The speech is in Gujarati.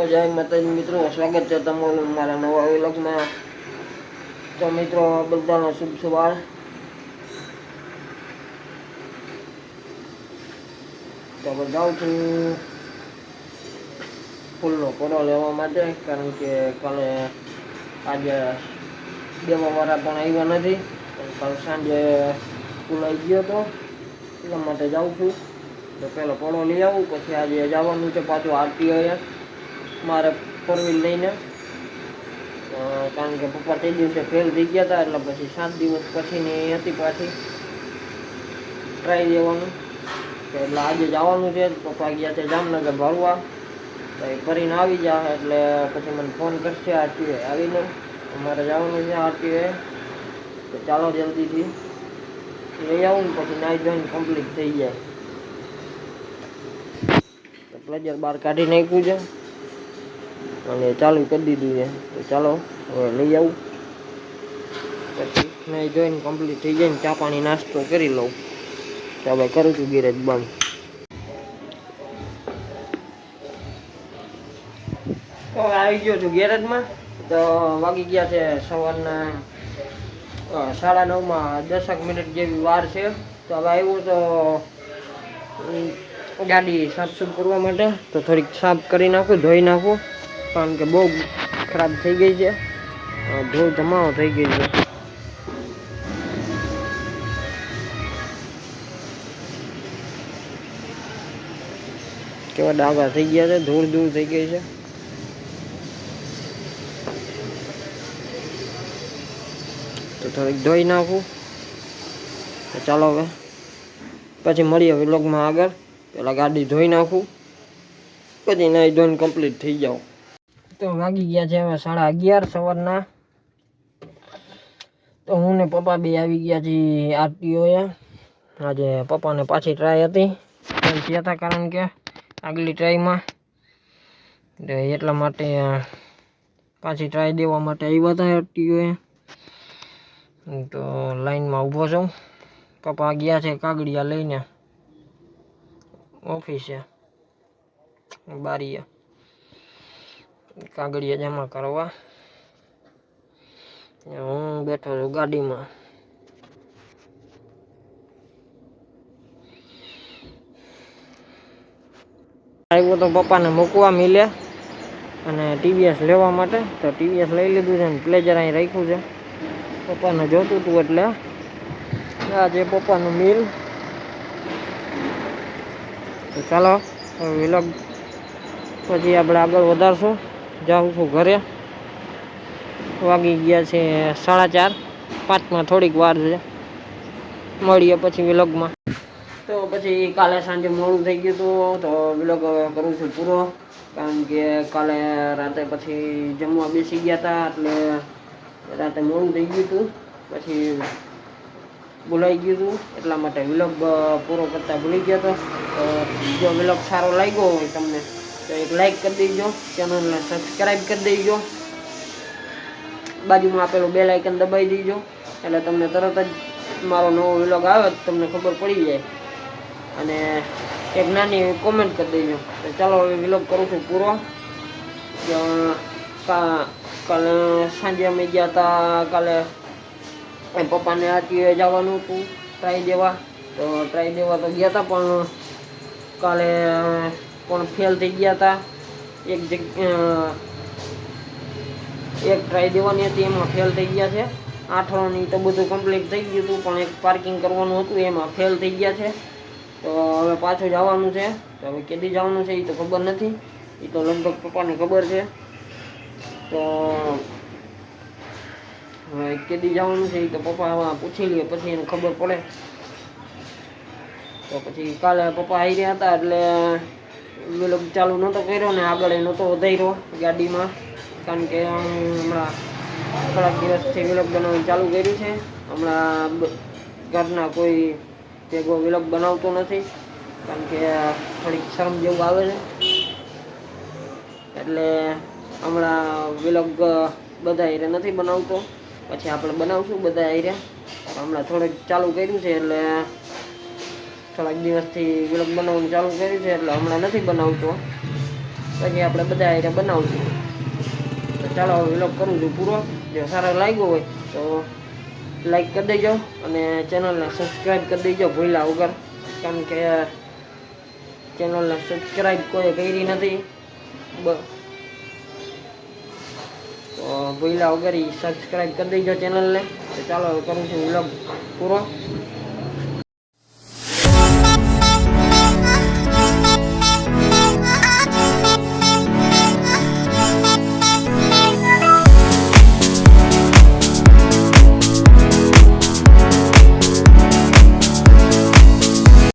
જય માતાજી મિત્રો, સ્વાગત છે તમારું મારા નવા વ્લોગમાં। તો મિત્રો બધાનો શુભ સવાર। તો જાઉં છું ફૂલનો કોડો લેવા માટે, કારણ કે કાલે આજે દેવાવાળા પણ આવ્યા નથી, કાલ સાંજે ફૂલ આવી ગયો હતો, એટલા માટે જાઉં છું। તો પેલો કોડો લઈ આવું, પછી આજે જવાનું છે પાછું આરટીઓએ મારે 4 વ્હીલ લઈને, કારણ કે પપ્પા તે દિવસે ફેલ થઈ ગયા હતા, એટલે પછી 7 દિવસ પછીની હતી પાછી ટ્રાય દેવાનું, એટલે આજે જવાનું છે। પપ્પા ગયા છે જામનગર ભરવા, તો એ ફરીને આવી જાય એટલે પછી મને ફોન કરશે આરટીઓએ આવીને, અમારે જવાનું છે આરટીઓએ। તો ચાલો જલ્દીથી લઈ આવું ને પછી નાઈ ધોઈને કમ્પ્લીટ થઈ જાય। તો પ્લેજર બહાર કાઢી નાખ્યું છે અને ચાલુ કરી દીધું છે। તો ચાલો હવે લઈ આવું, પછી નાઈ ધોઈને કમ્પ્લીટ થઈ જાય ને ચા પાણી નાસ્તો કરી લઉં। તો હવે કરું છું ગેરેજ બંધ। તો આવી ગયો છું ગેરેજમાં। તો વાગી ગયા છે સવારના 9:30, 10 મિનિટ જેવી વાર છે। તો હવે આવ્યું તો ગાડી સાફ સૂફ કરવા માટે, તો થોડીક સાફ કરી નાખું, ધોઈ નાખું, કારણ કે બહુ ખરાબ થઈ ગઈ છે, ધૂળ ધમાવો થઈ ગઈ છે। કેવા ડાઘા થઈ ગયા છે, ધૂળ ધૂળ થઈ ગઈ છે। તો થોડીક ધોઈ નાખું। તો ચાલો હવે પછી મળીએ વ્લોગમાં આગળ। પેલા ગાડી ધોઈ નાખું, પછી નાઈ ધોઈને કમ્પ્લીટ થઈ જાવ। તો વાગી ગયા છે હવે 11:30 સવારના। તો હું ને પપ્પા બે આવી ગયા છીએ આરટીઓએ। આજે પપ્પાને પાછી ટ્રાય હતી, થયા હતા, કારણ કે આગલી ટ્રાયમાં, એટલા માટે પાછી ટ્રાય દેવા માટે આવ્યા હતા આરટીઓએ। તો લાઈનમાં ઊભો છું, પપ્પા ગયા છે કાગળિયા લઈને ઓફિસે, બારીએ કાગળિયા જમા કરવા। હું બેઠો છું ગાડીમાં। આવ્યો તો પપ્પાને મૂકવા મિલે અને ટીવીએસ લેવા માટે। તો ટીવીએસ લઈ લીધું છે ને પ્લેજર અહીં રાખ્યું છે, પપ્પાને જોતું હતું એટલે આ છે પપ્પાનું મિલ। તો ચાલો વ્લોગ પછી આપણે આગળ વધારશું। જાઉં છું ઘરે, વાગી ગયા છે 4:30, 5માં થોડીક વાર છે, મળીએ પછી વ્લોગમાં। તો પછી કાલે સાંજે મોડું થઈ ગયું હતું, તો વ્લોગ કરું છું પૂરો, કારણ કે કાલે રાતે પછી જમવા બેસી ગયા હતા, એટલે રાતે મોડું થઈ ગયું હતું, પછી ભૂલાઈ ગયું હતું, એટલા માટે વ્લોગ પૂરો કરતા ભૂલી ગયા હતો। તો જો વ્લોગ સારો લાગ્યો હોય તમને તો એક લાઈક કરી દેજો, ચેનલને સબસ્ક્રાઈબ કરી દેજો, બાજુમાં આપેલું બેલ આઇકન દબાવી દેજો, એટલે તમને તરત જ મારો નવો વ્લોગ આવે તમને ખબર પડી જાય, અને એક નાની કોમેન્ટ કરી દેજો। તો ચાલો હવે વ્લોગ કરું છું પૂરો। કાલે સાંજે અમે ગયા હતા, કાલે પપ્પાને આરટીઓએ જવાનું હતું ટ્રાય દેવા, તો ટ્રાય દેવા તો ગયા હતા, પણ કાલે પણ ફેલ થઈ ગયા હતા। એક ટ્રાય દેવાની હતી, એમાં ફેલ થઈ ગયા છે। 8ની તો બધું કમ્પ્લીટ થઈ ગયું હતું, પણ એક પાર્કિંગ કરવાનું હતું, એમાં ફેલ થઈ ગયા છે। તો હવે પાછું જવાનું છે, તો હવે કેદી જવાનું છે એ તો ખબર નથી, એ તો લગભગ પપ્પાને ખબર છે। તો હવે કેદી જવાનું છે એ તો પપ્પા પૂછી લે, પછી એને ખબર પડે। તો પછી કાલે પપ્પા આવી રહ્યા હતા, એટલે વ્લોગ ચાલુ નહોતો કર્યો ને આગળ નહોતો વધાર્યો ગાડીમાં, કારણ કે હમણાં થોડાક દિવસથી વ્લોગ બનાવવાનું ચાલુ કર્યું છે। હમણાં ઘરના કોઈ ભેગો વ્લોગ બનાવતો નથી, કારણ કે થોડીક શરમ જેવું આવે છે, એટલે હમણાં વ્લોગ બધા હારે નથી બનાવતો, પછી આપણે બનાવશું બધા હારે। હમણાં થોડુંક ચાલુ કર્યું છે, એટલે થોડાક દિવસથી વ્લોગ બનાવવાનું ચાલુ કર્યું છે, એટલે હમણાં નથી બનાવતો, પછી આપણે બધા એને બનાવશું. તો ચાલો હવે વ્લોગ કરું છું પૂરો. જો સારો લાગ્યો હોય તો લાઈક કરી દેજો અને ચેનલને સબસ્ક્રાઈબ કરી દેજો ભૂલ્યા વગર, કારણ કે ચેનલને સબસ્ક્રાઈબ કોઈ કરી નથી. તો ભૂલ્યા વગર સબસ્ક્રાઈબ કરી દેજો ચેનલને. તો ચાલો હવે કરું છું વ્લોગ પૂરો.